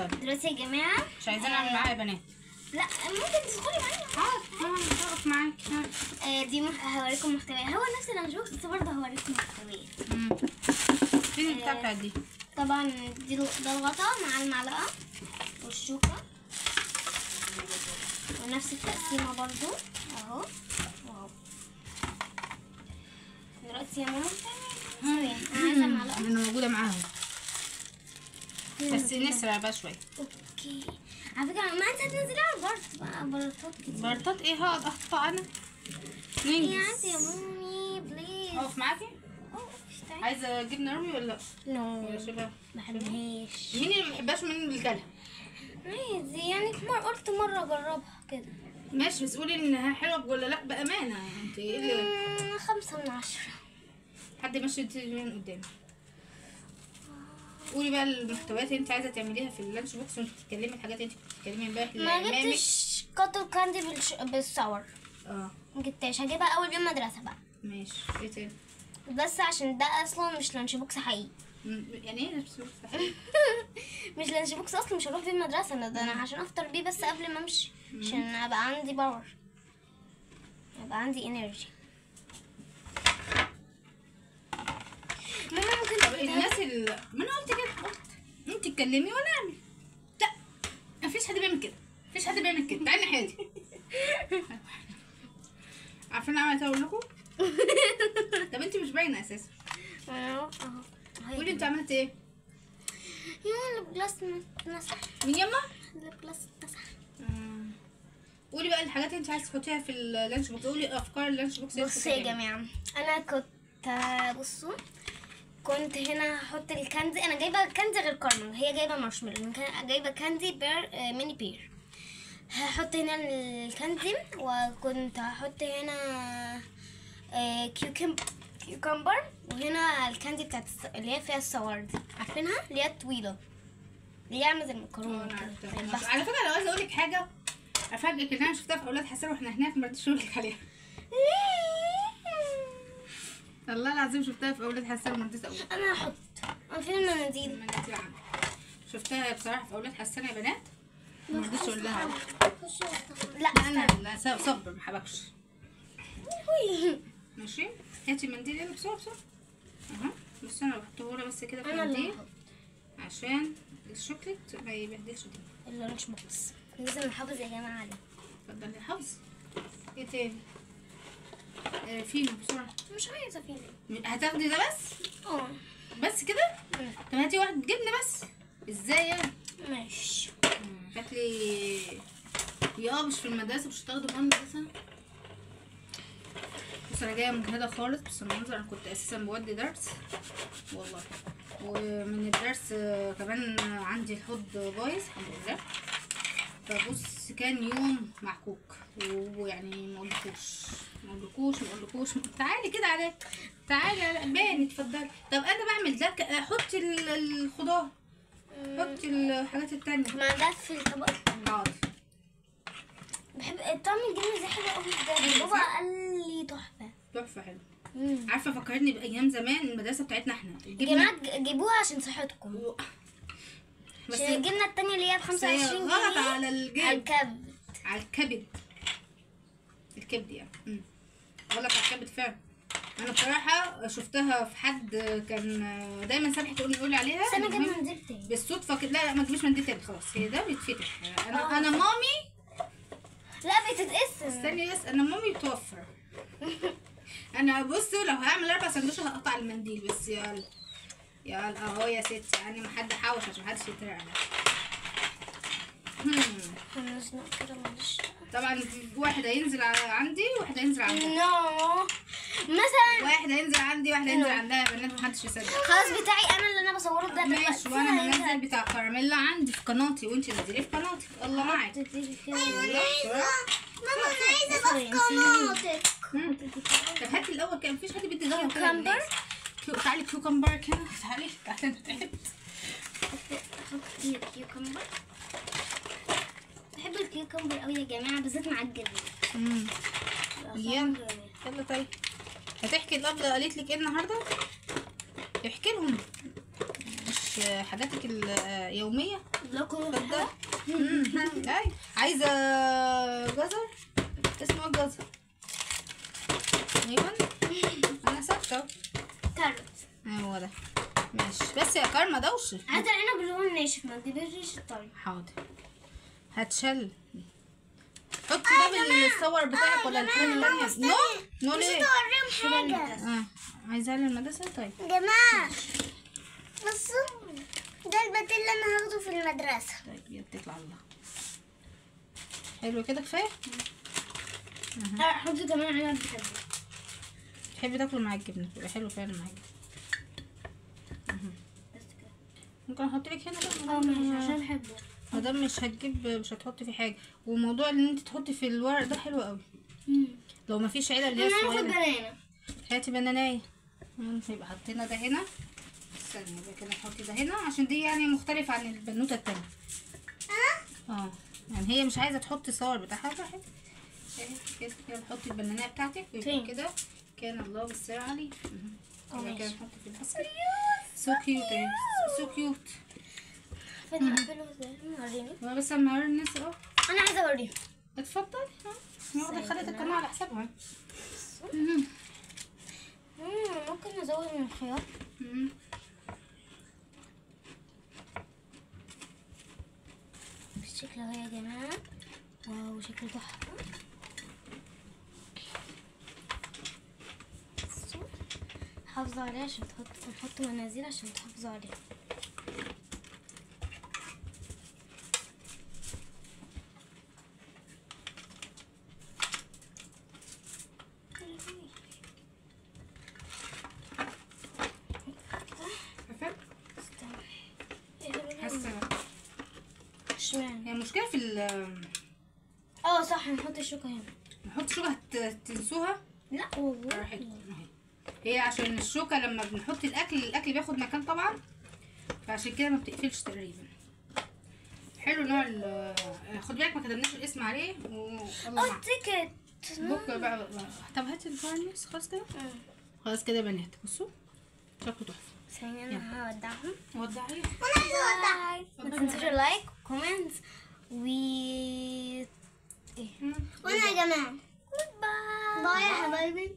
دلوقتي يا جماعه مش عايزين اعمل معاها يا بنات. لا ممكن تدخلي معايا. هقف معاكي. دي هوريكم محتويات، هو نفس الانجوكس بس برضه هوريكم محتويات. فين البتاع بتاعت دي؟ طبعا ده الغطا مع المعلقه والشوكه ونفس التقسيمه برضو اهو واهو. دلوقتي يا ماما انا عايزه معلقه. انا موجوده معاهم بس نسرع بقى شويه. اوكي على فكره ما انت هتنزلي على البارت بقى بارتات كتير. بارتات ايه؟ هقعد اقطع انا ننجز. يا عندي يا مامي بليز. اقف معاكي. عايزه جبنه رومي ولا نو ولا شبه؟ ما بحبهاش. مين اللي ما بيحبهاش ومين اللي بيكلها؟ عادي يعني في مرة قلت مرة اجربها كده. ماشي بس قولي انها حلوه ولا لا بامانه. انت ايه اللي 5 من 10. حد ماشي من قدامي. قولي بقى المحتويات اللي انت عايزه تعمليها في اللانش بوكس وانت بتتكلمي الحاجات اللي انت بتتكلمي امبارح. ما جبتش كاتل كاندي بالصور. ما جبتهاش، هجيبها اول يوم مدرسة بقى. ماشي. ايه تاني؟ بس عشان ده اصلا مش لانش بوكس حقيقي. يعني ايه لانش بوكس حقيقي؟ مش لانش بوكس اصلا، مش هروح بيه المدرسة ده انا عشان افطر بيه بس قبل ما امشي عشان ابقى عندي باور، يبقى عندي انرجي. ماما ممكن طب الناس اللي ما انا قلت كده، قلت انت تتكلمي وانا اعمل. لا مفيش حد بيعمل كده، مفيش حد بيعمل كده. تعالي ناحيتي. عارفين عملت اقول لكم؟ طب انت مش باينه اساسا. اهو قولي انت عملت ايه؟ يلا البلاس اتمسح. مين يما؟ البلاس اتمسح. قولي بقى الحاجات اللي انت عايزه تحطيها في اللانش بوكس. قولي افكار اللانش بوكس. بصوا يا جماعه انا بصوا كنت هنا هحط الكاندي. انا جايبه كاندي غير كارمل، هي جايبه مارشميلو، جايبه كاندي بير ميني بير. هحط هنا الكاندي وكنت هحط هنا كيوكمبر، وهنا الكاندي بتاعت اللي هي فيها الصور دي، عارفينها اللي هي الطويله اللي هي عامله زي المكرونه كده. بس على فكره لو عايزه اقول لك حاجه افاجئك ان انا شفتها في اولاد حسن واحنا هناك ما رضيتش اقول لك عليها. والله العظيم شفتها في اولاد حسن وما رضيتش اقول. انا هحط فين المناديل؟ المناديل عندي شفتها بصراحه في اولاد حسن يا بنات ما رضيتش اقول لها عليها. لا لا صبر ما حبكش. ماشي هاتي المنديل يلا بسرعه بسرعه. بس انا بحطه بس كده في المنديل عشان الشوكليت ما يبهدلش دي. اللانش بوكس لازم نحافظ يا جماعه عليه. اتفضلي حافظ. ايه تاني؟ فينو بسرعه. مش عايزه فينو. هتاخدي ده بس؟ بس كده؟ طب هاتي واحد جبنه بس. ازاي يعني؟ ماشي. هاتلي مش في المدرسه مش هتاخدوا معانا المدرسه. بس انا جايه مجهده خالص بس المنظر. انا كنت اساسا بودي درس والله، ومن الدرس كمان عندي الحوض بايظ الحمد لله. فبص كان يوم معكوك ويعني ما اقولكوش. تعالي كده عليك، تعالي باني اتفضلي. طب انا بعمل ده حطي الخضار، حطي الحاجات التانية ما ده في الطبق. حاضر. بحب طعم الجبنه دي حلوه قوي بجد. بابا قال لي تحفه حلو. عارفه فكرني بايام زمان المدرسه بتاعتنا احنا. يا جماعه جيبوها عشان صحتكم. بس الجبنه التانية اللي هي ب 25 جنيه غلط على الكبد. على الكبد يعني. غلط على الكبد فعلا. انا بصراحه شفتها في حد كان دايما سامح تقول لي عليها. بس انا جايبه منديل تاني بالصدفه كده. لا ما تجيبيش منديل تاني خلاص. هي ده بيتفتح. انا مامي لا بتتقسم. استني بس. انا مامي بتوفر. انا بصوا لو هعمل 4 سندوتش هقطع المنديل بس. يلا اهو يا ستي. يعني ما حد حوش عشان محدش يتريق عليا. طبعا واحد هينزل عندي وواحد هينزل عندها. مثلا واحد هينزل عندي واحد هينزل عندها يا بنات. محدش يصدق. خلاص بتاعي انا اللي انا بصوره ده ماشي. وانا هنزل بتاع كراميلا عندي في قناتي وانتي نزليه في قناتك. الله معاك. ماما عايزه ابقى في قناتك. طب هاتي الاول كان مفيش حد بيدي ظهر كده. تعالي كيوكمبر هنا. تعالي عشان تعبت. احط كيوكمبر. بحب الكيوكمبر قوي يا جماعه بالذات مع الجبنه. يلا طيب هتحكي الابله قالت لك ايه النهارده؟ احكي لهم. حاجاتك اليوميه. لكم ده هاي عايزه جزر، اسمه إيه الجزر؟ ايوه انا ثابته اهو. كارت. هو ده ماشي. بس يا كارما دوشه. عايزه العنب اللي هو الناشف، ما تجيبيش الطري. حاضر هتشل. حطي ده بالصور بتاعك ولا الحاجات التانية؟ نو ليه؟ اوريهم حاجه. عايزاها للمدرسة؟ طيب يا جماعه بصوا، ده الباتيل اللي انا هاخده في المدرسه. طيب يتكل على الله. حلو كده كفايه. حطي كمان عنب بحبه. تحبي تاكله مع الجبنه يبقى حلو فعلا مع الجبنه. بس كده. ممكن احط لك هنا بقى. ماشي عشان بحبه. مادام مش هتحطي فيه حاجه. وموضوع ان انت تحطي في الورق ده حلو قوي. لو مفيش عيله اللي هي انا هاخد الصغيره. بنانا. هاتي بنانايه. يبقى حطينا ده هنا. استني يبقى كده نحط ده هنا عشان دي يعني مختلف عن البنوته التانية. يعني هي مش عايزه تحط الصور بتاعها براحتك. كده يلا حطي البنانيه بتاعتك ويبقى كده كان الله بالسلام عليك. كده نحط في الباسكت. سو كيوت اهي، سو كيوت. فادي اقفله ازاي؟ وريني. هو بس اما اوري الناس اهو. انا عايزه اوريهم. اتفضلي. واخده خدت القناه على حسابها. ممكن ازود من الخيار. الشكل اهو يا جماعه. واو شكله تحفه. حافظوا عليه عشان نحط منازل عشان تحافظوا عليه. هي المشكله في صح، نحط الشوكه هنا. نحط شوكه تنسوها. لا والله براحتكم. هي عشان الشوكه لما بنحط الاكل بياخد مكان طبعا، فعشان كده ما بتقفلش تقريبا. حلو نوع خد بالك ما كتبناش الاسم عليه والله التيكت بكره بقى. طب هاتي الفارنيس. خلاص كده. خلاص كده يا بنات بصوا شكله تحفه. ثانية انا هودعهم. ودعيه. وانا عايزه اودعهم. ما تنسوش اللايك وكومنت وانا يا جماعه باي باي يا حبايبي.